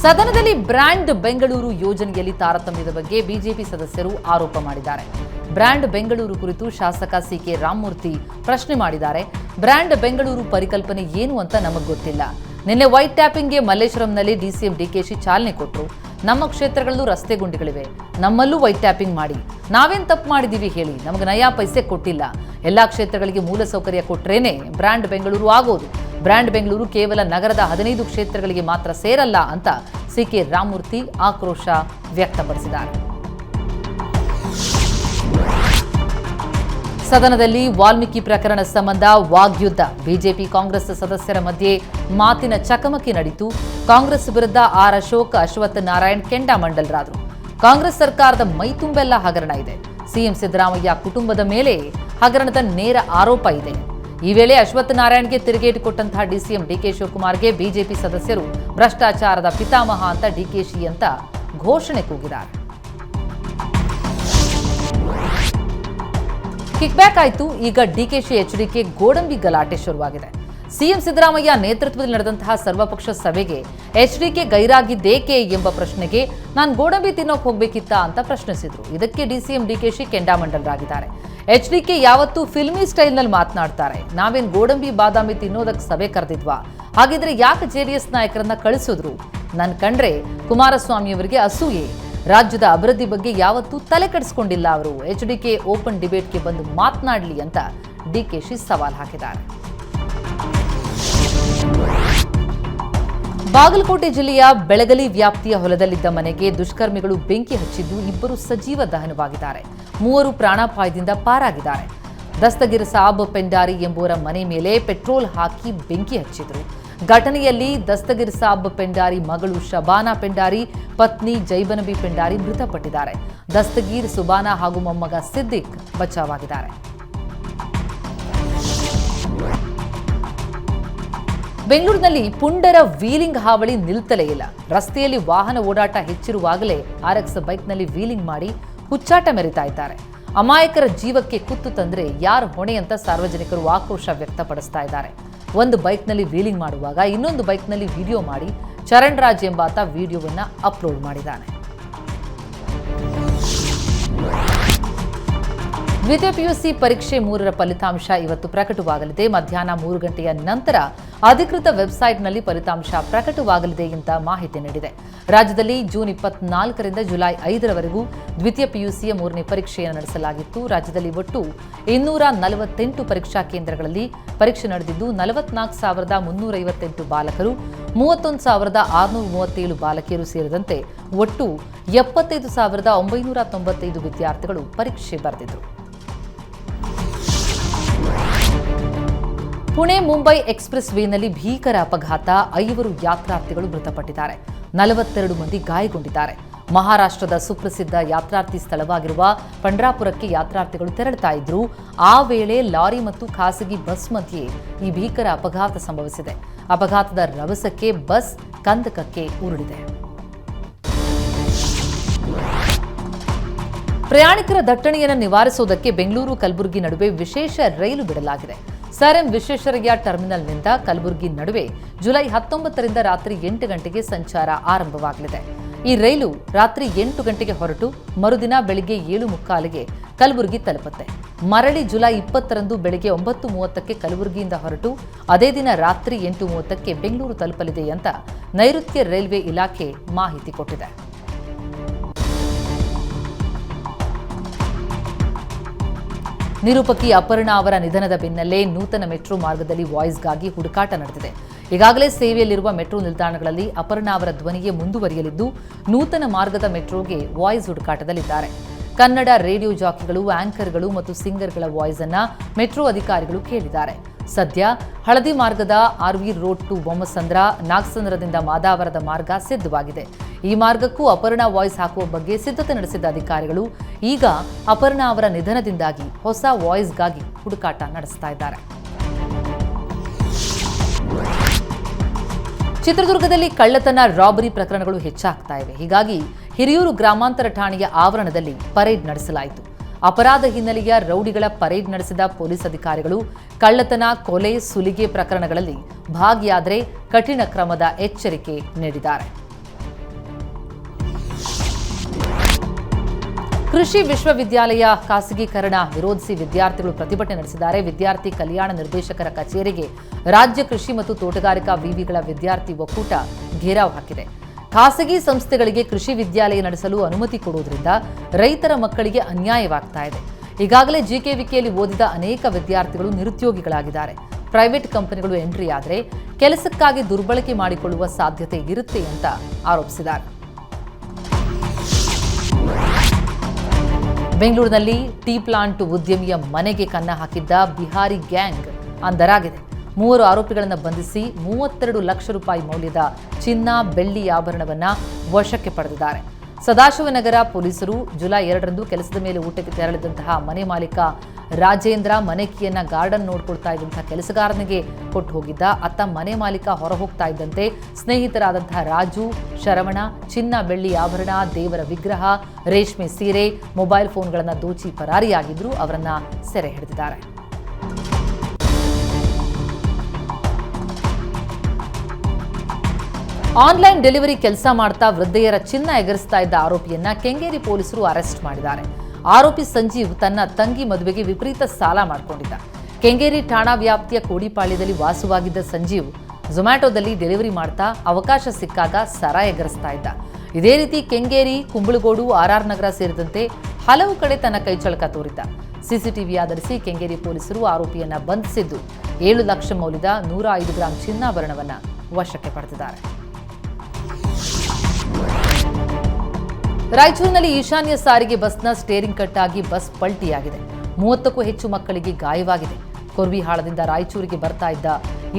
ಸದನದಲ್ಲಿ ಬ್ರ್ಯಾಂಡ್ ಬೆಂಗಳೂರು ಯೋಜನೆಯಲ್ಲಿ ತಾರತಮ್ಯದ ಬಗ್ಗೆ ಬಿಜೆಪಿ ಸದಸ್ಯರು ಆರೋಪ ಮಾಡಿದ್ದಾರೆ. ಬ್ರ್ಯಾಂಡ್ ಬೆಂಗಳೂರು ಕುರಿತು ಶಾಸಕ ಸಿಕೆ ರಾಮಮೂರ್ತಿ ಪ್ರಶ್ನೆ ಮಾಡಿದ್ದಾರೆ. ಬ್ರ್ಯಾಂಡ್ ಬೆಂಗಳೂರು ಪರಿಕಲ್ಪನೆ ಏನು ಅಂತ ನಮಗೆ ಗೊತ್ತಿಲ್ಲ. ನಿನ್ನೆ ವೈಟ್ ಟ್ಯಾಪಿಂಗ್ಗೆ ಮಲ್ಲೇಶ್ವರಂನಲ್ಲಿ ಡಿಸಿಎಂ ಡಿಕೆಶಿ ಚಾಲನೆ ಕೊಟ್ಟರು. ನಮ್ಮ ಕ್ಷೇತ್ರಗಳಲ್ಲೂ ರಸ್ತೆ ಗುಂಡಿಗಳಿವೆ, ನಮ್ಮಲ್ಲೂ ವೈಟ್ ಟ್ಯಾಪಿಂಗ್ ಮಾಡಿ. ನಾವೇನು ತಪ್ಪು ಮಾಡಿದ್ದೀವಿ ಹೇಳಿ? ನಮಗೆ ನಯಾ ಪೈಸೆ ಕೊಟ್ಟಿಲ್ಲ. ಎಲ್ಲ ಕ್ಷೇತ್ರಗಳಿಗೆ ಮೂಲಸೌಕರ್ಯ ಕೊಟ್ರೇನೆ ಬ್ರ್ಯಾಂಡ್ ಬೆಂಗಳೂರು ಆಗೋದು. ಬ್ರ್ಯಾಂಡ್ ಬೆಂಗಳೂರು ಕೇವಲ ನಗರದ 15 ಕ್ಷೇತ್ರಗಳಿಗೆ ಮಾತ್ರ ಸೇರಲ್ಲ ಅಂತ ಸಿಕೆ ರಾಮಮೂರ್ತಿ ಆಕ್ರೋಶ ವ್ಯಕ್ತಪಡಿಸಿದ್ದಾರೆ. ಸದನದಲ್ಲಿ ವಾಲ್ಮೀಕಿ ಪ್ರಕರಣ ಸಂಬಂಧ ವಾಗ್ಯುದ್ಧ. ಬಿಜೆಪಿ ಕಾಂಗ್ರೆಸ್ ಸದಸ್ಯರ ಮಧ್ಯೆ ಮಾತಿನ ಚಕಮಕಿ ನಡೆಯಿತು. ಕಾಂಗ್ರೆಸ್ ವಿರುದ್ಧ ಆರ್ ಅಶೋಕ್, ಅಶ್ವಥ್ ನಾರಾಯಣ್ ಕೆಂಡಾಮಂಡಲರಾದರು. ಕಾಂಗ್ರೆಸ್ ಸರ್ಕಾರದ ಮೈತುಂಬೆಲ್ಲ ಹಗರಣ ಇದೆ. ಸಿಎಂ ಸಿದ್ದರಾಮಯ್ಯ ಕುಟುಂಬದ ಮೇಲೆ ಹಗರಣದ ನೇರ ಆರೋಪ ಇದೆ. ಈ ವೇಳೆ ಅಶ್ವಥ್ ನಾರಾಯಣ್ಗೆ ತಿರುಗೇಟು ಕೊಟ್ಟಂತಹ ಡಿಸಿಎಂ ಡಿಕೆ ಶಿವಕುಮಾರ್ಗೆ ಬಿಜೆಪಿ ಸದಸ್ಯರು ಭ್ರಷ್ಟಾಚಾರದ ಪಿತಾಮಹ ಅಂತ ಡಿಕೆಶಿ ಅಂತ ಘೋಷಣೆ ಕೂಗಿದ್ದಾರೆ. ಕಿಕ್ಬ್ಯಾಕ್ ಆಯಿತು. ಈಗ ಡಿಕೆಶಿ ಎಚ್ಡಿಕೆ ಗೋಡಂಬಿ ಗಲಾಟೆ ಶುರುವಾಗಿದೆ. ಸಿಎಂ ಸಿದ್ದರಾಮಯ್ಯ ನೇತೃತ್ವದಲ್ಲಿ ನಡೆದಂತಹ ಸರ್ವಪಕ್ಷ ಸಭೆಗೆ ಎಚ್ಡಿಕೆ ಗೈರಾಗಿದ್ದೇಕೆ ಎಂಬ ಪ್ರಶ್ನೆಗೆ ನಾನು ಗೋಡಂಬಿ ತಿನ್ನೋಕೆ ಹೋಗ್ಬೇಕಿತ್ತ ಅಂತ ಪ್ರಶ್ನಿಸಿದ್ರು. ಇದಕ್ಕೆ ಡಿಸಿಎಂ ಡಿಕೆಶಿ ಕೆಂಡಾಮಂಡಲರಾಗಿದ್ದಾರೆ. ಎಚ್ಡಿಕೆ ಯಾವತ್ತೂ ಫಿಲ್ಮಿ ಸ್ಟೈಲ್ನಲ್ಲಿ ಮಾತನಾಡ್ತಾರೆ. ನಾವೇನು ಗೋಡಂಬಿ ಬಾದಾಮಿ ತಿನ್ನೋದಕ್ಕೆ ಸಭೆ ಕರೆದಿದ್ವಾ? ಹಾಗಿದ್ರೆ ಯಾಕೆ ಜೆಡಿಎಸ್ ನಾಯಕರನ್ನ ಕಳಿಸಿದ್ರು? ನನ್ನ ಕಂಡ್ರೆ ಕುಮಾರಸ್ವಾಮಿಯವರಿಗೆ ಅಸೂಯೆ. ರಾಜ್ಯದ ಅಭಿವೃದ್ಧಿ ಬಗ್ಗೆ ಯಾವತ್ತೂ ತಲೆ ಕೆಡಿಸ್ಕೊಂಡಿಲ್ಲ ಅವರು. ಎಚ್ಡಿಕೆ ಓಪನ್ ಡಿಬೇಟ್ಗೆ ಬಂದು ಮಾತನಾಡಲಿ ಅಂತ ಡಿಕೆಶಿ ಸವಾಲ್ ಹಾಕಿದ್ದಾರೆ. ಬಾಗಲಕೋಟೆ ಜಿಲ್ಲೆಯ ಬೆಳಗಲಿ ವ್ಯಾಪ್ತಿಯ ಹೊಲದಲ್ಲಿದ್ದ ಮನೆಗೆ ದುಷ್ಕರ್ಮಿಗಳು ಬೆಂಕಿ ಹಚ್ಚಿದ್ದು 2 ಸಜೀವ ದಹನವಾಗಿದ್ದಾರೆ. 3 ಪ್ರಾಣಾಪಾಯದಿಂದ ಪಾರಾಗಿದ್ದಾರೆ. ದಸ್ತಗಿರ್ ಸಾಬ್ ಪೆಂಡಾರಿ ಎಂಬುವರ ಮನೆ ಮೇಲೆ ಪೆಟ್ರೋಲ್ ಹಾಕಿ ಬೆಂಕಿ ಹಚ್ಚಿದ್ರು. ಘಟನೆಯಲ್ಲಿ ದಸ್ತಗಿರ್ ಸಾಬ್ ಪೆಂಡಾರಿ ಮಗಳು ಶಬಾನಾ ಪೆಂಡಾರಿ, ಪತ್ನಿ ಜೈಬನಬಿ ಪೆಂಡಾರಿ ಮೃತಪಟ್ಟಿದ್ದಾರೆ. ದಸ್ತಗೀರ್, ಸುಬಾನಾ ಹಾಗೂ ಮೊಮ್ಮಗ ಸಿದ್ದಿಕ್ ಬಚಾವಾಗಿದ್ದಾರೆ. ಬೆಂಗಳೂರಿನಲ್ಲಿ ಪುಂಡರ ವೀಲಿಂಗ್ ಹಾವಳಿ ನಿಲ್ತಲೇ ಇಲ್ಲ. ರಸ್ತೆಯಲ್ಲಿ ವಾಹನ ಓಡಾಟ ಹೆಚ್ಚಿರುವಾಗಲೇ ಆರ್ಎಕ್ಸ್ ಬೈಕ್ನಲ್ಲಿ ವೀಲಿಂಗ್ ಮಾಡಿ ಹುಚ್ಚಾಟ ಮೆರಿತಾ ಇದ್ದಾರೆ. ಅಮಾಯಕರ ಜೀವಕ್ಕೆ ಕುತ್ತು ತಂದ್ರೆ ಯಾರು ಹೊಣೆ ಅಂತ ಸಾರ್ವಜನಿಕರು ಆಕ್ರೋಶ ವ್ಯಕ್ತಪಡಿಸ್ತಾ ಇದ್ದಾರೆ. ಒಂದು ಬೈಕ್ನಲ್ಲಿ ವೀಲಿಂಗ್ ಮಾಡುವಾಗ ಇನ್ನೊಂದು ಬೈಕ್ನಲ್ಲಿ ವಿಡಿಯೋ ಮಾಡಿ ಚರಣ್ ರಾಜ್ ಎಂಬಾತ ವಿಡಿಯೋವನ್ನ ಅಪ್ಲೋಡ್ ಮಾಡಿದ್ದಾನೆ. ದ್ವಿತೀಯ ಪಿಯುಸಿ ಪರೀಕ್ಷೆ 3ರ ಫಲಿತಾಂಶ ಇವತ್ತು ಪ್ರಕಟವಾಗಲಿದೆ. ಮಧ್ಯಾಹ್ನ 3 ಗಂಟೆಯ ನಂತರ ಅಧಿಕೃತ ವೆಬ್ಸೈಟ್ನಲ್ಲಿ ಫಲಿತಾಂಶ ಪ್ರಕಟವಾಗಲಿದೆ ಅಂತ ಮಾಹಿತಿ ನೀಡಿದೆ. ರಾಜ್ಯದಲ್ಲಿ ಜೂನ್ 24ರಿಂದ ಜುಲೈ 5ರವರೆಗೂ ದ್ವಿತೀಯ ಪಿಯುಸಿಯ 3ನೇ ಪರೀಕ್ಷೆಯನ್ನು ನಡೆಸಲಾಗಿತ್ತು. ರಾಜ್ಯದಲ್ಲಿ ಒಟ್ಟು 248 ಪರೀಕ್ಷಾ ಕೇಂದ್ರಗಳಲ್ಲಿ ಪರೀಕ್ಷೆ ನಡೆದಿದ್ದು 44,358 ಬಾಲಕರು, 31,637 ಬಾಲಕಿಯರು ಸೇರಿದಂತೆ ಒಟ್ಟು 75,995 ವಿದ್ಯಾರ್ಥಿಗಳು ಪರೀಕ್ಷೆ ಬರೆದಿದ್ದರು. ಪುಣೆ ಮುಂಬೈ ಎಕ್ಸ್‌ಪ್ರೆಸ್ ವೇನಲ್ಲಿ ಭೀಕರ ಅಪಘಾತ. 5 ಯಾತ್ರಾರ್ಥಿಗಳು ಮೃತಪಟ್ಟಿದ್ದಾರೆ. 42 ಮಂದಿ ಗಾಯಗೊಂಡಿದ್ದಾರೆ. ಮಹಾರಾಷ್ಟ್ರದ ಸುಪ್ರಸಿದ್ಧ ಯಾತ್ರಾರ್ಥಿ ಸ್ಥಳವಾಗಿರುವ ಪಂಡ್ರಾಪುರಕ್ಕೆ ಯಾತ್ರಾರ್ಥಿಗಳು ತೆರಳುತ್ತಾ ಇದ್ರು. ಆ ವೇಳೆ ಲಾರಿ ಮತ್ತು ಖಾಸಗಿ ಬಸ್ ಮಧ್ಯೆ ಈ ಭೀಕರ ಅಪಘಾತ ಸಂಭವಿಸಿದೆ. ಅಪಘಾತದ ರಭಸಕ್ಕೆ ಬಸ್ ಕಂದಕಕ್ಕೆ ಉರುಳಿದೆ. ಪ್ರಯಾಣಿಕರ ದಟ್ಟಣೆಯನ್ನು ನಿವಾರಿಸುವುದಕ್ಕೆ ಬೆಂಗಳೂರು ಕಲಬುರಗಿ ನಡುವೆ ವಿಶೇಷ ರೈಲು ಬಿಡಲಾಗಿದೆ. ಸರ್ ಎಂ ವಿಶ್ವೇಶ್ವರಯ್ಯ ಟರ್ಮಿನಲ್ನಿಂದ ಕಲಬುರಗಿ ನಡುವೆ ಜುಲೈ 19ರಿಂದ ರಾತ್ರಿ 8 ಗಂಟೆಗೆ ಸಂಚಾರ ಆರಂಭವಾಗಲಿದೆ. ಈ ರೈಲು ರಾತ್ರಿ 8 ಗಂಟೆಗೆ ಹೊರಟು ಮರುದಿನ ಬೆಳಗ್ಗೆ 7:45ಗೆ ಕಲಬುರಗಿ ತಲುಪುತ್ತೆ. ಮರಳಿ ಜುಲೈ 20ರಂದು ಬೆಳಗ್ಗೆ 9:30ಕ್ಕೆ ಕಲಬುರಗಿಯಿಂದ ಹೊರಟು ಅದೇ ದಿನ ರಾತ್ರಿ 8:30ಕ್ಕೆ ಬೆಂಗಳೂರು ತಲುಪಲಿದೆ ಅಂತ ನೈಋತ್ಯ ರೈಲ್ವೆ ಇಲಾಖೆ ಮಾಹಿತಿ ಕೊಟ್ಟಿದೆ. ನಿರೂಪಕಿ ಅಪರ್ಣಾ ಅವರ ನಿಧನದ ಬೆನ್ನಲ್ಲೇ ನೂತನ ಮೆಟ್ರೋ ಮಾರ್ಗದಲ್ಲಿ ವಾಯ್ಸ್ಗಾಗಿ ಹುಡುಕಾಟ ನಡೆದಿದೆ. ಈಗಾಗಲೇ ಸೇವೆಯಲ್ಲಿರುವ ಮೆಟ್ರೋ ನಿಲ್ದಾಣಗಳಲ್ಲಿ ಅಪರ್ಣಾ ಅವರ ಧ್ವನಿಗೆ ಮುಂದುವರಿಯಲಿದ್ದು, ನೂತನ ಮಾರ್ಗದ ಮೆಟ್ರೋಗೆ ವಾಯ್ಸ್ ಹುಡುಕಾಟದಲ್ಲಿದ್ದಾರೆ. ಕನ್ನಡ ರೇಡಿಯೋ ಜಾಕಿಗಳು, ಆಂಕರ್ಗಳು ಮತ್ತು ಸಿಂಗರ್ಗಳ ವಾಯ್ಸ್ ಅನ್ನ ಮೆಟ್ರೋ ಅಧಿಕಾರಿಗಳು ಕೇಳಿದ್ದಾರೆ. ಸದ್ಯ ಹಳದಿ ಮಾರ್ಗದ ಆರ್ವಿ ರೋಡ್ ಟು ಬೊಮ್ಮಸಂದ್ರ, ನಾಗಸಂದ್ರದಿಂದ ಮಾದಾವರದ ಮಾರ್ಗ ಸಿದ್ಧವಾಗಿದೆ. ಈ ಮಾರ್ಗಕ್ಕೂ ಅಪರ್ಣಾ ವಾಯ್ಸ್ ಹಾಕುವ ಬಗ್ಗೆ ಸಿದ್ಧತೆ ನಡೆಸಿದ ಅಧಿಕಾರಿಗಳು ಈಗ ಅಪರ್ಣಾ ಅವರ ನಿಧನದಿಂದಾಗಿ ಹೊಸ ವಾಯ್ಸ್ಗಾಗಿ ಹುಡುಕಾಟ ನಡೆಸ್ತಾ ಇದ್ದಾರೆ. ಚಿತ್ರದುರ್ಗದಲ್ಲಿ ಕಳ್ಳತನ, ರಾಬರಿ ಪ್ರಕರಣಗಳು ಹೆಚ್ಚಾಗ್ತಾ ಇವೆ. ಹೀಗಾಗಿ ಹಿರಿಯೂರು ಗ್ರಾಮಾಂತರ ಠಾಣೆಯ ಆವರಣದಲ್ಲಿ ಪರೇಡ್ ನಡೆಸಲಾಯಿತು. ಅಪರಾಧ ಹಿನ್ನೆಲೆಯ ರೌಡಿಗಳ ಪರೇಡ್ ನಡೆಸಿದ ಪೊಲೀಸ್ ಅಧಿಕಾರಿಗಳು ಕಳ್ಳತನ, ಕೊಲೆ, ಸುಲಿಗೆ ಪ್ರಕರಣಗಳಲ್ಲಿ ಭಾಗಿಯಾದರೆ ಕಠಿಣ ಕ್ರಮದ ಎಚ್ಚರಿಕೆ ನೀಡಿದ್ದಾರೆ. ಕೃಷಿ ವಿಶ್ವವಿದ್ಯಾಲಯ ಖಾಸಗೀಕರಣ ವಿರೋಧಿಸಿ ವಿದ್ಯಾರ್ಥಿಗಳು ಪ್ರತಿಭಟನೆ ನಡೆಸಿದ್ದಾರೆ. ವಿದ್ಯಾರ್ಥಿ ಕಲ್ಯಾಣ ನಿರ್ದೇಶಕರ ಕಚೇರಿಗೆ ರಾಜ್ಯ ಕೃಷಿ ಮತ್ತು ತೋಟಗಾರಿಕಾ ವಿವಿಗಳ ವಿದ್ಯಾರ್ಥಿ ಒಕ್ಕೂಟ ಘೇರಾವ್ ಹಾಕಿದೆ. ಖಾಸಗಿ ಸಂಸ್ಥೆಗಳಿಗೆ ಕೃಷಿ ವಿದ್ಯಾಲಯ ನಡೆಸಲು ಅನುಮತಿ ಕೊಡುವುದರಿಂದ ರೈತರ ಮಕ್ಕಳಿಗೆ ಅನ್ಯಾಯವಾಗ್ತಾ ಇದೆ. ಈಗಾಗಲೇ ಜಿಕೆವಿಕೆಯಲ್ಲಿ ಓದಿದ ಅನೇಕ ವಿದ್ಯಾರ್ಥಿಗಳು ನಿರುದ್ಯೋಗಿಗಳಾಗಿದ್ದಾರೆ. ಪ್ರೈವೇಟ್ ಕಂಪನಿಗಳು ಎಂಟ್ರಿ ಆದರೆ ಕೆಲಸಕ್ಕಾಗಿ ದುರ್ಬಳಕೆ ಮಾಡಿಕೊಳ್ಳುವ ಸಾಧ್ಯತೆ ಇರುತ್ತೆ ಅಂತ ಆರೋಪಿಸಿದ್ದಾರೆ. ಬೆಂಗಳೂರಿನಲ್ಲಿ ಟೀ ಪ್ಲಾಂಟ್ ಉದ್ಯಮಿಯ ಮನೆಗೆ ಕನ್ನ ಹಾಕಿದ್ದ ಬಿಹಾರಿ ಗ್ಯಾಂಗ್ ಅಂಧರಾಗಿದೆ. 3 ಆರೋಪಿಗಳನ್ನು ಬಂಧಿಸಿ 32 ಲಕ್ಷ ರೂಪಾಯಿ ಮೌಲ್ಯದ ಚಿನ್ನ, ಬೆಳ್ಳಿ ಆಭರಣವನ್ನು ವಶಕ್ಕೆ ಪಡೆದಿದ್ದಾರೆ. ಸದಾಶಿವನಗರ ಪೊಲೀಸರು ಜುಲೈ 2ರಂದು ಕೆಲಸದ ಮೇಲೆ ಊಟಕ್ಕೆ ತೆರಳಿದಂತಹ ಮನೆ ಮಾಲೀಕ ರಾಜೇಂದ್ರ ಮನೆ ಕೀಯನ್ನ ಗಾರ್ಡನ್ ನೋಡ್ಕೊಳ್ತಾ ಇದ್ದಂತಹ ಕೆಲಸಗಾರನಿಗೆ ಕೊಟ್ಟು ಹೋಗಿದ್ದ. ಅತ್ತ ಮನೆ ಮಾಲೀಕ ಹೊರ ಹೋಗ್ತಾ ಇದ್ದಂತೆ ಸ್ನೇಹಿತರಾದಂತಹ ರಾಜು, ಶರವಣ ಚಿನ್ನ, ಬೆಳ್ಳಿ ಆಭರಣ, ದೇವರ ವಿಗ್ರಹ, ರೇಷ್ಮೆ ಸೀರೆ, ಮೊಬೈಲ್ ಫೋನ್ಗಳನ್ನು ದೋಚಿ ಪರಾರಿಯಾಗಿದ್ರು. ಅವರನ್ನ ಸೆರೆ ಹಿಡಿದಿದ್ದಾರೆ. ಆನ್ಲೈನ್ ಡೆಲಿವರಿ ಕೆಲಸ ಮಾಡ್ತಾ ವೃದ್ಧೆಯರ ಚಿನ್ನ ಎಗರಿಸ್ತಾ ಇದ್ದ ಆರೋಪಿಯನ್ನ ಕೆಂಗೇರಿ ಪೊಲೀಸರು ಅರೆಸ್ಟ್ ಮಾಡಿದ್ದಾರೆ. ಆರೋಪಿ ಸಂಜೀವ್ ತನ್ನ ತಂಗಿ ಮದುವೆಗೆ ವಿಪರೀತ ಸಾಲ ಮಾಡಿಕೊಂಡಿದ್ದ. ಕೆಂಗೇರಿ ಠಾಣಾ ವ್ಯಾಪ್ತಿಯ ಕೋಡಿಪಾಳ್ಯದಲ್ಲಿ ವಾಸವಾಗಿದ್ದ ಸಂಜೀವ್ ಝೊಮ್ಯಾಟೊದಲ್ಲಿ ಡೆಲಿವರಿ ಮಾಡ್ತಾ ಅವಕಾಶ ಸಿಕ್ಕಾಗ ಸರ ಎಗರಿಸ್ತಾ ಇದ್ದ. ಇದೇ ರೀತಿ ಕೆಂಗೇರಿ, ಕುಂಬಳಗೋಡು, ಆರ್ಆರ್ ನಗರ ಸೇರಿದಂತೆ ಹಲವು ಕಡೆ ತನ್ನ ಕೈಚಳಕ ತೋರಿದ್ದ. ಸಿಸಿಟಿವಿ ಆಧರಿಸಿ ಕೆಂಗೇರಿ ಪೊಲೀಸರು ಆರೋಪಿಯನ್ನ ಬಂಧಿಸಿದ್ದು 7 ಲಕ್ಷ ಮೌಲ್ಯದ 105 ಗ್ರಾಂ ಚಿನ್ನಾಭರಣವನ್ನು ವಶಕ್ಕೆ ಪಡೆದಿದ್ದಾರೆ. ರಾಯಚೂರಿನಲ್ಲಿ ಈಶಾನ್ಯ ಸಾರಿಗೆ ಬಸ್ನ ಸ್ಟೇರಿಂಗ್ ಕಟ್ಟಾಗಿ ಬಸ್ ಪಲ್ಟಿಯಾಗಿದೆ. 30ಕ್ಕೂ ಹೆಚ್ಚು ಮಕ್ಕಳಿಗೆ ಗಾಯವಾಗಿದೆ. ಕೊರ್ವಿಹಾಳದಿಂದ ರಾಯಚೂರಿಗೆ ಬರ್ತಾ ಇದ್ದ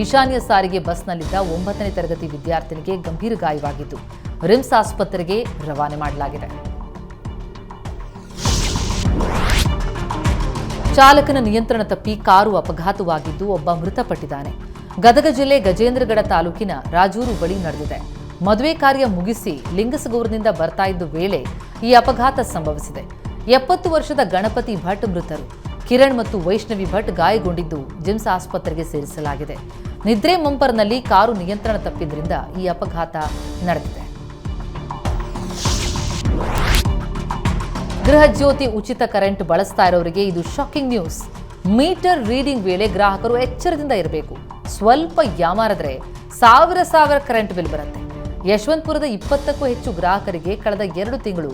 ಈಶಾನ್ಯ ಸಾರಿಗೆ ಬಸ್ನಲ್ಲಿದ್ದ 9ನೇ ತರಗತಿ ವಿದ್ಯಾರ್ಥಿನಿಗೆ ಗಂಭೀರ ಗಾಯವಾಗಿದ್ದು ರಿಮ್ಸ್ ಆಸ್ಪತ್ರೆಗೆ ರವಾನೆ ಮಾಡಲಾಗಿದೆ. ಚಾಲಕನ ನಿಯಂತ್ರಣ ತಪ್ಪಿ ಕಾರು ಅಪಘಾತವಾಗಿದ್ದು ಒಬ್ಬ ಮೃತಪಟ್ಟಿದ್ದಾನೆ. ಗದಗ ಜಿಲ್ಲೆ ಗಜೇಂದ್ರಗಡ ತಾಲೂಕಿನ ರಾಜೂರು ಬಳಿ ನಡೆದಿದೆ. ಮದುವೆ ಕಾರ್ಯ ಮುಗಿಸಿ ಲಿಂಗಸಗೂರಿನಿಂದ ಬರ್ತಾ ಇದ್ದ ವೇಳೆ ಈ ಅಪಘಾತ ಸಂಭವಿಸಿದೆ. 70 ವರ್ಷದ ಗಣಪತಿ ಭಟ್ ಮೃತರು. ಕಿರಣ್ ಮತ್ತು ವೈಷ್ಣವಿ ಭಟ್ ಗಾಯಗೊಂಡಿದ್ದು ಜಿಮ್ಸ್ ಆಸ್ಪತ್ರೆಗೆ ಸೇರಿಸಲಾಗಿದೆ. ನಿದ್ರೆ ಮಂಪರ್ನಲ್ಲಿ ಕಾರು ನಿಯಂತ್ರಣ ತಪ್ಪಿದ್ರಿಂದ ಈ ಅಪಘಾತ ನಡೆದಿದೆ. ಗೃಹ ಜ್ಯೋತಿ ಉಚಿತ ಕರೆಂಟ್ ಬಳಸ್ತಾ ಇರೋರಿಗೆ ಇದು ಶಾಕಿಂಗ್ ನ್ಯೂಸ್. ಮೀಟರ್ ರೀಡಿಂಗ್ ವೇಳೆ ಗ್ರಾಹಕರು ಎಚ್ಚರದಿಂದ ಇರಬೇಕು. ಸ್ವಲ್ಪ ಯಾಮಾರಿದ್ರೆ ಸಾವಿರ ಕರೆಂಟ್ ಬಿಲ್ ಬರುತ್ತೆ. ಯಶವಂತಪುರದ 20ಕ್ಕೂ ಹೆಚ್ಚು ಗ್ರಾಹಕರಿಗೆ ಕಳೆದ 2 ತಿಂಗಳು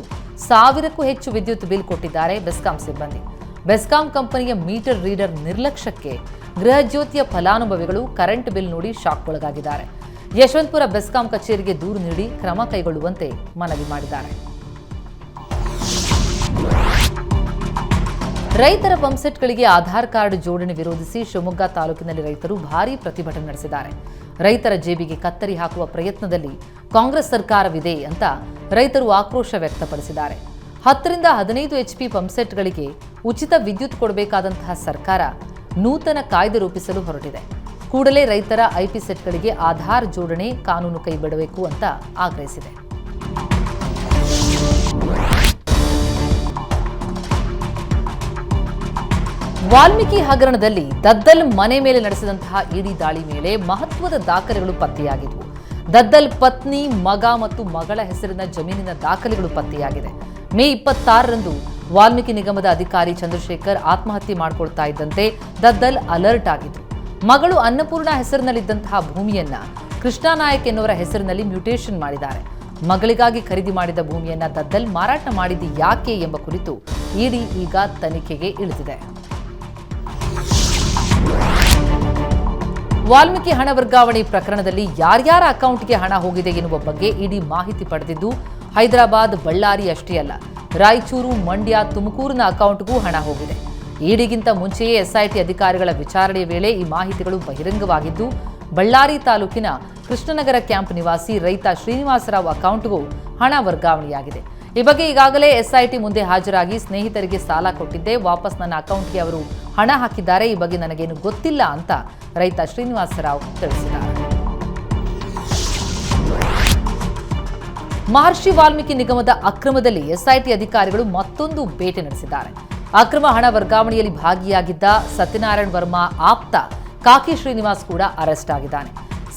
1000ಕ್ಕೂ ಹೆಚ್ಚು ವಿದ್ಯುತ್ ಬಿಲ್ ಕೊಟ್ಟಿದ್ದಾರೆ ಬೆಸ್ಕಾಂ ಸಿಬ್ಬಂದಿ. ಬೆಸ್ಕಾಂ ಕಂಪನಿಯ ಮೀಟರ್ ರೀಡರ್ ನಿರ್ಲಕ್ಷ್ಯಕ್ಕೆ ಗೃಹ ಜ್ಯೋತಿಯ ಫಲಾನುಭವಿಗಳು ಕರೆಂಟ್ ಬಿಲ್ ನೋಡಿ ಶಾಕ್ಗೊಳಗಾಗಿದ್ದಾರೆ. ಯಶವಂತಪುರ ಬೆಸ್ಕಾಂ ಕಚೇರಿಗೆ ದೂರು ನೀಡಿ ಕ್ರಮ ಕೈಗೊಳ್ಳುವಂತೆ ಮನವಿ ಮಾಡಿದ್ದಾರೆ. ರೈತರ ಪಂಪ್ಸೆಟ್ಗಳಿಗೆ ಆಧಾರ್ ಕಾರ್ಡ್ ಜೋಡಣೆ ವಿರೋಧಿಸಿ ಶಿವಮೊಗ್ಗ ತಾಲೂಕಿನಲ್ಲಿ ರೈತರು ಭಾರೀ ಪ್ರತಿಭಟನೆ ನಡೆಸಿದ್ದಾರೆ. ರೈತರ ಜೇಬಿಗೆ ಕತ್ತರಿ ಹಾಕುವ ಪ್ರಯತ್ನದಲ್ಲಿ ಕಾಂಗ್ರೆಸ್ ಸರ್ಕಾರವಿದೆ ಅಂತ ರೈತರು ಆಕ್ರೋಶ ವ್ಯಕ್ತಪಡಿಸಿದ್ದಾರೆ. 10ರಿಂದ 15 HP ಪಂಪ್ಸೆಟ್ಗಳಿಗೆ ಉಚಿತ ವಿದ್ಯುತ್ ಕೊಡಬೇಕಾದಂತಹ ಸರ್ಕಾರ ನೂತನ ಕಾಯ್ದೆ ರೂಪಿಸಲು ಹೊರಟಿದೆ. ಕೂಡಲೇ ರೈತರ IP ಸೆಟ್ಗಳಿಗೆ ಆಧಾರ್ ಜೋಡಣೆ ಕಾನೂನು ಕೈಬಿಡಬೇಕು ಅಂತ ಆಗ್ರಹಿಸಿದೆ. ವಾಲ್ಮೀಕಿ ಹಗರಣದಲ್ಲಿ ದದ್ದಲ್ ಮನೆ ಮೇಲೆ ನಡೆಸಿದಂತಹ ಇಡಿ ದಾಳಿ ಮೇಲೆ ಮಹತ್ವದ ದಾಖಲೆಗಳು ಪತ್ತೆಯಾಗಿದ್ವು. ದದ್ದಲ್ ಪತ್ನಿ, ಮಗ ಮತ್ತು ಮಗಳ ಹೆಸರಿನ ಜಮೀನಿನ ದಾಖಲೆಗಳು ಪತ್ತೆಯಾಗಿದೆ. ಮೇ 26ರಂದು ವಾಲ್ಮೀಕಿ ನಿಗಮದ ಅಧಿಕಾರಿ ಚಂದ್ರಶೇಖರ್ ಆತ್ಮಹತ್ಯೆ ಮಾಡಿಕೊಳ್ತಾ ಇದ್ದಂತೆ ದದ್ದಲ್ ಅಲರ್ಟ್ ಆಗಿದ್ರು. ಮಗಳು ಅನ್ನಪೂರ್ಣ ಹೆಸರಿನಲ್ಲಿದ್ದಂತಹ ಭೂಮಿಯನ್ನ ಕೃಷ್ಣಾನಾಯಕ್ ಎನ್ನುವರ ಹೆಸರಿನಲ್ಲಿ ಮ್ಯೂಟೇಷನ್ ಮಾಡಿದ್ದಾರೆ. ಮಗಳಿಗಾಗಿ ಖರೀದಿ ಮಾಡಿದ ಭೂಮಿಯನ್ನ ದದ್ದಲ್ ಮಾರಾಟ ಮಾಡಿದ್ದು ಯಾಕೆ ಎಂಬ ಕುರಿತು ಇಡಿ ಈಗ ತನಿಖೆಗೆ ಇಳಿದಿದೆ. ವಾಲ್ಮೀಕಿ ಹಣ ವರ್ಗಾವಣೆ ಪ್ರಕರಣದಲ್ಲಿ ಯಾರ್ಯಾರ ಅಕೌಂಟ್ಗೆ ಹಣ ಹೋಗಿದೆ ಎನ್ನುವ ಬಗ್ಗೆ ಇಡಿ ಮಾಹಿತಿ ಪಡೆದಿದ್ದು ಹೈದರಾಬಾದ್, ಬಳ್ಳಾರಿ ಅಷ್ಟೇ ಅಲ್ಲ, ರಾಯಚೂರು, ಮಂಡ್ಯ, ತುಮಕೂರಿನ ಅಕೌಂಟ್ಗೂ ಹಣ ಹೋಗಿದೆ. ಇಡಿಗಿಂತ ಮುಂಚೆಯೇ ಎಸ್ಐಟಿ ಅಧಿಕಾರಿಗಳ ವಿಚಾರಣೆಯ ವೇಳೆ ಈ ಮಾಹಿತಿಗಳು ಬಹಿರಂಗವಾಗಿದ್ದು ಬಳ್ಳಾರಿ ತಾಲೂಕಿನ ಕೃಷ್ಣನಗರ ಕ್ಯಾಂಪ್ ನಿವಾಸಿ ರೈತ ಶ್ರೀನಿವಾಸರಾವ್ ಅಕೌಂಟ್ಗೂ ಹಣ ವರ್ಗಾವಣೆಯಾಗಿದೆ. ಈ ಬಗ್ಗೆ ಈಗಾಗಲೇ ಎಸ್ಐಟಿ ಮುಂದೆ ಹಾಜರಾಗಿ ಸ್ನೇಹಿತರಿಗೆ ಸಾಲ ಕೊಟ್ಟಿದ್ದೆ, ವಾಪಸ್ ನನ್ನ ಅಕೌಂಟ್ಗೆ ಅವರು ಹಣ ಹಾಕಿದ್ದಾರೆ, ಈ ಬಗ್ಗೆ ನನಗೇನು ಗೊತ್ತಿಲ್ಲ ಅಂತ ರೈತ ಶ್ರೀನಿವಾಸರಾವ್ ತಿಳಿಸಿದ್ದಾರೆ. ಮಹರ್ಷಿ ವಾಲ್ಮೀಕಿ ನಿಗಮದ ಅಕ್ರಮದಲ್ಲಿ ಎಸ್ಐಟಿ ಅಧಿಕಾರಿಗಳು ಮತ್ತೊಂದು ಬೇಟೆ ನಡೆಸಿದ್ದಾರೆ. ಅಕ್ರಮ ಹಣ ವರ್ಗಾವಣೆಯಲ್ಲಿ ಭಾಗಿಯಾಗಿದ್ದ ಸತ್ಯನಾರಾಯಣ ವರ್ಮಾ ಆಪ್ತ ಕಾಕಿ ಶ್ರೀನಿವಾಸ್ ಕೂಡ ಅರೆಸ್ಟ್ ಆಗಿದ್ದಾನೆ.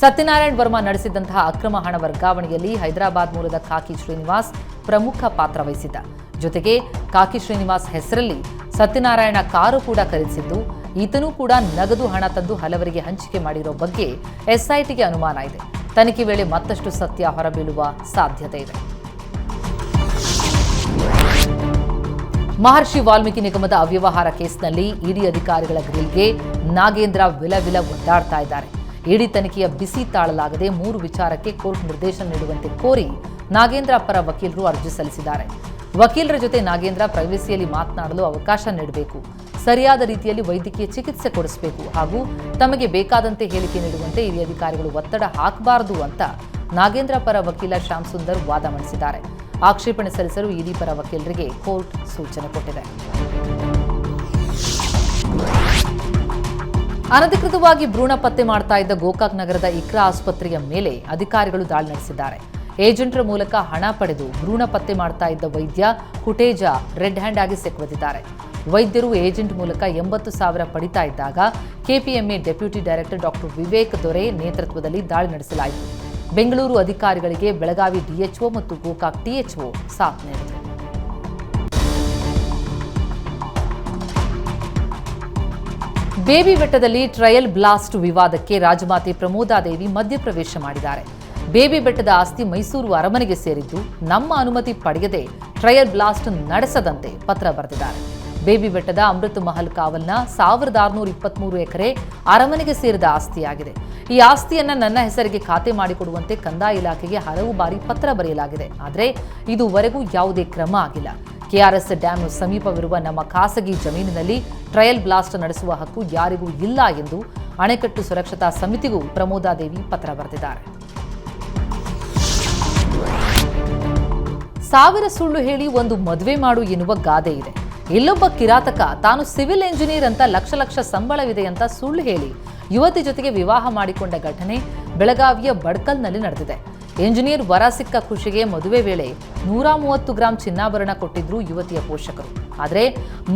ಸತ್ಯನಾರಾಯಣ್ ವರ್ಮಾ ನಡೆಸಿದಂತಹ ಅಕ್ರಮ ಹಣ ವರ್ಗಾವಣೆಯಲ್ಲಿ ಹೈದರಾಬಾದ್ ಮೂಲದ ಕಾಕಿ ಶ್ರೀನಿವಾಸ್ ಪ್ರಮುಖ ಪಾತ್ರ ವಹಿಸಿದ್ದ. ಜೊತೆಗೆ ಕಾಕಿ ಶ್ರೀನಿವಾಸ್ ಹೆಸರಲ್ಲಿ ಸತ್ಯನಾರಾಯಣ ಕಾರು ಕೂಡ ಖರೀದಿಸಿದ್ದು, ಈತನೂ ಕೂಡ ನಗದು ಹಣ ತಂದು ಹಲವರಿಗೆ ಹಂಚಿಕೆ ಮಾಡಿರೋ ಬಗ್ಗೆ ಎಸ್ಐಟಿಗೆ ಅನುಮಾನ ಇದೆ. ತನಿಖೆ ವೇಳೆ ಮತ್ತಷ್ಟು ಸತ್ಯ ಹೊರಬೀಳುವ ಸಾಧ್ಯತೆ ಇದೆ. ಮಹರ್ಷಿ ವಾಲ್ಮೀಕಿ ನಿಗಮದ ಅವ್ಯವಹಾರ ಕೇಸ್ನಲ್ಲಿ ಇಡಿ ಅಧಿಕಾರಿಗಳ ಗ್ರಿಲ್ಗೆ ನಾಗೇಂದ್ರ ವಿಲ ಒದ್ದಾಡ್ತಾ ಇದ್ದಾರೆ. ಇಡಿ ತನಿಖೆಯ ಬಿಸಿ ತಾಳಲಾಗದೆ 3 ವಿಚಾರಕ್ಕೆ ಕೋರ್ಟ್ ನಿರ್ದೇಶನ ನೀಡುವಂತೆ ಕೋರಿ ನಾಗೇಂದ್ರ ಪರ ವಕೀಲರು ಅರ್ಜಿ ಸಲ್ಲಿಸಿದ್ದಾರೆ. ವಕೀಲರ ಜೊತೆ ನಾಗೇಂದ್ರ ಪ್ರೈವಸಿಯಲ್ಲಿ ಮಾತನಾಡಲು ಅವಕಾಶ ನೀಡಬೇಕು, ಸರಿಯಾದ ರೀತಿಯಲ್ಲಿ ವೈದ್ಯಕೀಯ ಚಿಕಿತ್ಸೆ ಕೊಡಿಸಬೇಕು ಹಾಗೂ ತಮಗೆ ಬೇಕಾದಂತೆ ಹೇಳಿಕೆ ನೀಡುವಂತೆ ಹಿರಿಯ ಅಧಿಕಾರಿಗಳು ಒತ್ತಡ ಹಾಕಬಾರದು ಅಂತ ನಾಗೇಂದ್ರ ಪರ ವಕೀಲ ಶ್ಯಾಮ್ ಸುಂದರ್ ವಾದ ಮಂಡಿಸಿದ್ದಾರೆ. ಆಕ್ಷೇಪಣೆ ಸಲ್ಲಿಸಲು ಇಡಿ ಪರ ವಕೀಲರಿಗೆ ಕೋರ್ಟ್ ಸೂಚನೆ ಕೊಟ್ಟಿದೆ. ಅನಧಿಕೃತವಾಗಿ ಭ್ರೂಣ ಪತ್ತೆ ಮಾಡ್ತಾ ಇದ್ದ ಗೋಕಾಕ್ ನಗರದ ಇಕ್ರಾ ಆಸ್ಪತ್ರೆಯ ಮೇಲೆ ಅಧಿಕಾರಿಗಳು ದಾಳಿ ನಡೆಸಿದ್ದಾರೆ. ಏಜೆಂಟರ ಮೂಲಕ ಹಣ ಪಡೆದು ಭ್ರೂಣ ಪತ್ತೆ ಮಾಡ್ತಾ ಇದ್ದ ವೈದ್ಯ ಕುಟೇಜಾ ರೆಡ್ ಹ್ಯಾಂಡ್ ಆಗಿ ಸೆಕ್ವದಿದ್ದಾರೆ. ವೈದ್ಯರು ಏಜೆಂಟ್ ಮೂಲಕ 80,000 ಪಡಿತಾ ಇದ್ದಾಗ KPMA deputy director doctor Vivek ದೊರೆ ನೇತೃತ್ವದಲ್ಲಿ ದಾಳಿ ನಡೆಸಲಾಯಿತು. ಬೆಂಗಳೂರು ಅಧಿಕಾರಿಗಳಿಗೆ ಬೆಳಗಾವಿ ಡಿಎಚ್ಒ ಮತ್ತು ಗೋಕಾಕ್ ಟಿಎಚ್ಒ ಸಾಥ್ ನೀಡಿದರು. ಬೇಬಿ ಬೆಟ್ಟದಲ್ಲಿ ಟ್ರಯಲ್ ಬ್ಲಾಸ್ಟ್ ವಿವಾದಕ್ಕೆ ರಾಜಮಾತೆ ಪ್ರಮೋದಾದೇವಿ ಮಧ್ಯಪ್ರವೇಶ ಮಾಡಿದ್ದಾರೆ. ಬೇಬಿ ಬೆಟ್ಟದ ಆಸ್ತಿ ಮೈಸೂರು ಅರಮನೆಗೆ ಸೇರಿದ್ದು, ನಮ್ಮ ಅನುಮತಿ ಪಡೆಯದೆ ಟ್ರಯಲ್ ಬ್ಲಾಸ್ಟ್ ನಡೆಸದಂತೆ ಪತ್ರ ಬರೆದಿದ್ದಾರೆ. ಬೇಬಿ ಬೆಟ್ಟದ ಅಮೃತ್ ಮಹಲ್ ಕಾವಲ್ನ 1623 ಎಕರೆ ಅರಮನೆಗೆ ಸೇರಿದ ಆಸ್ತಿಯಾಗಿದೆ. ಈ ಆಸ್ತಿಯನ್ನ ನನ್ನ ಹೆಸರಿಗೆ ಖಾತೆ ಮಾಡಿಕೊಡುವಂತೆ ಕಂದಾಯ ಇಲಾಖೆಗೆ ಹಲವು ಬಾರಿ ಪತ್ರ ಬರೆಯಲಾಗಿದೆ. ಆದರೆ ಇದುವರೆಗೂ ಯಾವುದೇ ಕ್ರಮ ಆಗಿಲ್ಲ. ಕೆಆರ್ಎಸ್ ಡ್ಯಾಂ ಸಮೀಪವಿರುವ ನಮ್ಮ ಖಾಸಗಿ ಜಮೀನಿನಲ್ಲಿ ಟ್ರಯಲ್ ಬ್ಲಾಸ್ಟ್ ನಡೆಸುವ ಹಕ್ಕು ಯಾರಿಗೂ ಇಲ್ಲ ಎಂದು ಅಣೆಕಟ್ಟು ಸುರಕ್ಷತಾ ಸಮಿತಿಗೂ ಪ್ರಮೋದಾದೇವಿ ಪತ್ರ ಬರೆದಿದ್ದಾರೆ. 1000 ಸುಳ್ಳು ಹೇಳಿ ಒಂದು ಮದುವೆ ಮಾಡು ಎನ್ನುವ ಗಾದೆ ಇದೆ. ಇಲ್ಲೊಬ್ಬ ಕಿರಾತಕ ತಾನು ಸಿವಿಲ್ ಎಂಜಿನಿಯರ್ ಅಂತ ಲಕ್ಷ ಸಂಬಳವಿದೆ ಅಂತ ಸುಳ್ಳು ಹೇಳಿ ಯುವತಿ ಜೊತೆಗೆ ವಿವಾಹ ಮಾಡಿಕೊಂಡ ಘಟನೆ ಬೆಳಗಾವಿಯ ಬಡ್ಕಲ್ನಲ್ಲಿ ನಡೆದಿದೆ. ಎಂಜಿನಿಯರ್ ವರ ಸಿಕ್ಕ ಖುಷಿಗೆ ಮದುವೆ ವೇಳೆ 130 ಗ್ರಾಂ ಚಿನ್ನಾಭರಣ ಕೊಟ್ಟಿದ್ರು ಯುವತಿಯ ಪೋಷಕರು. ಆದರೆ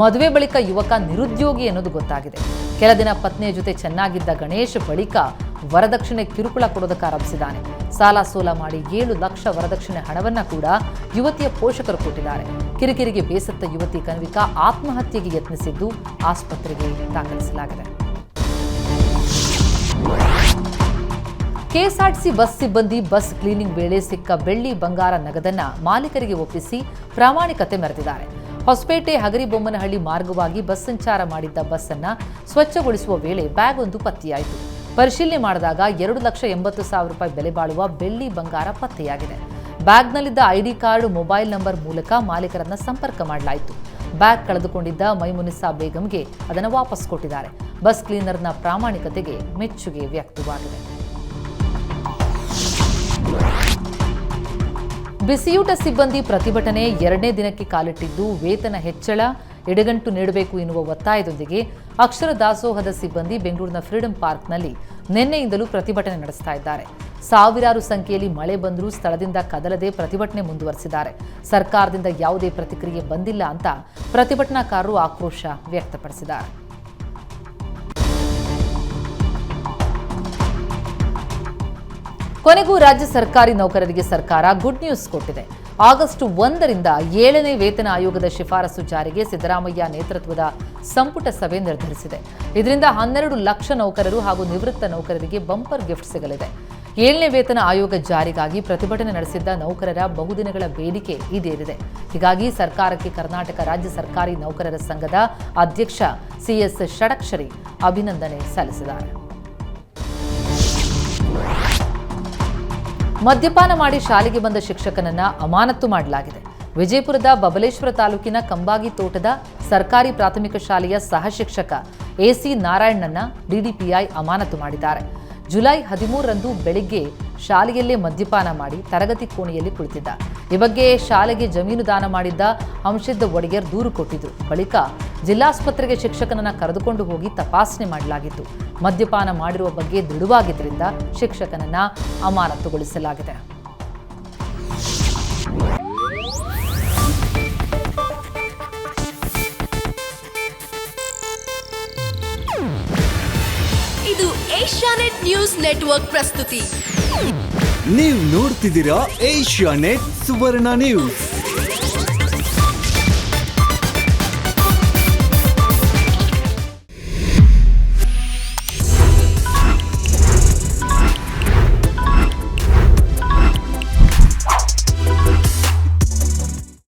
ಮದುವೆ ಬಳಿಕ ಯುವಕ ನಿರುದ್ಯೋಗಿ ಎನ್ನುವುದು ಗೊತ್ತಾಗಿದೆ. ಕೆಲ ದಿನ ಪತ್ನಿಯ ಜೊತೆ ಚೆನ್ನಾಗಿದ್ದ ಗಣೇಶ್ ಬಳಿಕ ವರದಕ್ಷಿಣೆ ಕಿರುಕುಳ ಕೊಡೋದಕ್ಕೆ ಆರಂಭಿಸಿದ್ದಾನೆ. ಸಾಲ ಸೋಲ ಮಾಡಿ 7 ಲಕ್ಷ ವರದಕ್ಷಿಣೆ ಹಣವನ್ನ ಕೂಡ ಯುವತಿಯ ಪೋಷಕರು ಕೊಟ್ಟಿದ್ದಾರೆ. ಕಿರಿಕಿರಿಗೆ ಬೇಸತ್ತ ಯುವತಿ ಕನ್ವಿಕಾ ಆತ್ಮಹತ್ಯೆಗೆ ಯತ್ನಿಸಿದ್ದು ಆಸ್ಪತ್ರೆಗೆ ದಾಖಲಿಸಲಾಗಿದೆ. ಕೆಎಸ್ಆರ್ಟಿಸಿ ಬಸ್ ಸಿಬ್ಬಂದಿ ಬಸ್ ಕ್ಲೀನಿಂಗ್ ವೇಳೆ ಸಿಕ್ಕ ಬೆಳ್ಳಿ ಬಂಗಾರ ನಗದನ್ನ ಮಾಲೀಕರಿಗೆ ಒಪ್ಪಿಸಿ ಪ್ರಾಮಾಣಿಕತೆ ಮೆರೆದಿದ್ದಾರೆ. ಹೊಸಪೇಟೆ ಹಗರಿಬೊಮ್ಮನಹಳ್ಳಿ ಮಾರ್ಗವಾಗಿ ಬಸ್ ಸಂಚಾರ ಮಾಡಿದ್ದ ಬಸ್ ಅನ್ನ ಸ್ವಚ್ಛಗೊಳಿಸುವ ವೇಳೆ ಬ್ಯಾಗ್ ಒಂದು ಪತ್ತೆಯಾಯಿತು. ಪರಿಶೀಲನೆ ಮಾಡಿದಾಗ 2,80,000 ರೂಪಾಯಿ ಬೆಲೆ ಬಾಳುವ ಬೆಳ್ಳಿ ಬಂಗಾರ ಪತ್ತೆಯಾಗಿದೆ. ಬ್ಯಾಗ್ನಲ್ಲಿದ್ದ ಐಡಿ ಕಾರ್ಡ್, ಮೊಬೈಲ್ ನಂಬರ್ ಮೂಲಕ ಮಾಲೀಕರನ್ನ ಸಂಪರ್ಕ ಮಾಡಲಾಯಿತು. ಬ್ಯಾಗ್ ಕಳೆದುಕೊಂಡಿದ್ದ ಮೈಮುನಿಸಾ ಬೇಗಂಗೆ ಅದನ್ನು ವಾಪಸ್ ಕೊಟ್ಟಿದ್ದಾರೆ. ಬಸ್ ಕ್ಲೀನರ್ನ ಪ್ರಾಮಾಣಿಕತೆಗೆ ಮೆಚ್ಚುಗೆ ವ್ಯಕ್ತವಾಗಿದೆ. ಬಿಸಿಯೂಟ ಸಿಬ್ಬಂದಿ ಪ್ರತಿಭಟನೆ 2ನೇ ದಿನಕ್ಕೆ ಕಾಲಿಟ್ಟಿದ್ದು, ವೇತನ ಹೆಚ್ಚಳ ಎಡಗಂಟು ನೀಡಬೇಕು ಎನ್ನುವ ಒತ್ತಾಯದೊಂದಿಗೆ ಅಕ್ಷರ ದಾಸೋಹದ ಸಿಬ್ಬಂದಿ ಬೆಂಗಳೂರಿನ ಫ್ರೀಡಂ ಪಾರ್ಕ್ನಲ್ಲಿ ನಿನ್ನೆಯಿಂದಲೂ ಪ್ರತಿಭಟನೆ ನಡೆಸ್ತಾ ಇದ್ದಾರೆ. ಸಾವಿರಾರು ಸಂಖ್ಯೆಯಲ್ಲಿ ಮಳೆ ಬಂದರೂ ಸ್ಥಳದಿಂದ ಕದಲದೆ ಪ್ರತಿಭಟನೆ ಮುಂದುವರೆಸಿದ್ದಾರೆ. ಸರ್ಕಾರದಿಂದ ಯಾವುದೇ ಪ್ರತಿಕ್ರಿಯೆ ಬಂದಿಲ್ಲ ಅಂತ ಪ್ರತಿಭಟನಾಕಾರರು ಆಕ್ರೋಶ ವ್ಯಕ್ತಪಡಿಸಿದ್ದಾರೆ. ಕೊನೆಗೂ ರಾಜ್ಯ ಸರ್ಕಾರಿ ನೌಕರರಿಗೆ ಸರ್ಕಾರ ಗುಡ್ ನ್ಯೂಸ್ ಕೊಟ್ಟಿದೆ. ಆಗಸ್ಟ್ 1ರಿಂದ 7ನೇ ವೇತನ ಆಯೋಗದ ಶಿಫಾರಸು ಜಾರಿಗೆ ಸಿದ್ದರಾಮಯ್ಯ ನೇತೃತ್ವದ ಸಂಪುಟ ಸಭೆ ನಿರ್ಧರಿಸಿದೆ. ಇದರಿಂದ 12 ಲಕ್ಷ ನೌಕರರು ಹಾಗೂ ನಿವೃತ್ತ ನೌಕರರಿಗೆ ಬಂಪರ್ ಗಿಫ್ಟ್ ಸಿಗಲಿದೆ. 7ನೇ ವೇತನ ಆಯೋಗ ಜಾರಿಗಾಗಿ ಪ್ರತಿಭಟನೆ ನಡೆಸಿದ್ದ ನೌಕರರ ಬಹುದಿನಗಳ ಬೇಡಿಕೆ ಈಡೇರಿದೆ. ಹೀಗಾಗಿ ಸರ್ಕಾರಕ್ಕೆ ಕರ್ನಾಟಕ ರಾಜ್ಯ ಸರ್ಕಾರಿ ನೌಕರರ ಸಂಘದ ಅಧ್ಯಕ್ಷ ಸಿಎಸ್ ಷಡಕ್ಷರಿ ಅಭಿನಂದನೆ ಸಲ್ಲಿಸಿದ್ದಾರೆ. ಮದ್ಯಪಾನ ಮಾಡಿ ಶಾಲೆಗೆ ಬಂದ ಶಿಕ್ಷಕನನ್ನ ಅಮಾನತು ಮಾಡಲಾಗಿದೆ. ವಿಜಯಪುರದ ಬಬಲೇಶ್ವರ ತಾಲೂಕಿನ ಕಂಬಾಗಿ ತೋಟದ ಸರ್ಕಾರಿ ಪ್ರಾಥಮಿಕ ಶಾಲೆಯ ಸಹ ಶಿಕ್ಷಕ ಎಸಿ ನಾರಾಯಣನನ್ನ ಡಿಡಿಪಿಐ ಅಮಾನತು ಮಾಡಿದ್ದಾರೆ. ಜುಲೈ 13ರಂದು ಬೆಳಿಗ್ಗೆ ಶಾಲೆಯಲ್ಲೇ ಮದ್ಯಪಾನ ಮಾಡಿ ತರಗತಿ ಕೋಣೆಯಲ್ಲಿ ಕುಳಿತಿದ್ದ. ಈ ಬಗ್ಗೆ ಶಾಲೆಗೆ ಜಮೀನು ದಾನ ಮಾಡಿದ್ದ ಹಂಶಿದ್ದ ಒಡೆಯರ್ ದೂರು ಕೊಟ್ಟಿದ್ರು. ಬಳಿಕ ಜಿಲ್ಲಾಸ್ಪತ್ರೆಗೆ ಶಿಕ್ಷಕನನ್ನ ಕರೆದುಕೊಂಡು ಹೋಗಿ ತಪಾಸಣೆ ಮಾಡಲಾಗಿತ್ತು. ಮದ್ಯಪಾನ ಮಾಡಿರುವ ಬಗ್ಗೆ ದೃಢವಾಗಿದ್ದರಿಂದ ಶಿಕ್ಷಕನನ್ನ ಅಮಾನತುಗೊಳಿಸಲಾಗಿದೆ. ಇದು ಏಷ್ಯಾನೆಟ್ ನ್ಯೂಸ್ ನೆಟ್ವರ್ಕ್ ಪ್ರಸ್ತುತಿ. ನೀವು ನೋಡ್ತಿದ್ದೀರಾ ಏಷ್ಯಾನೆಟ್ ಸುವರ್ಣ ನ್ಯೂಸ್.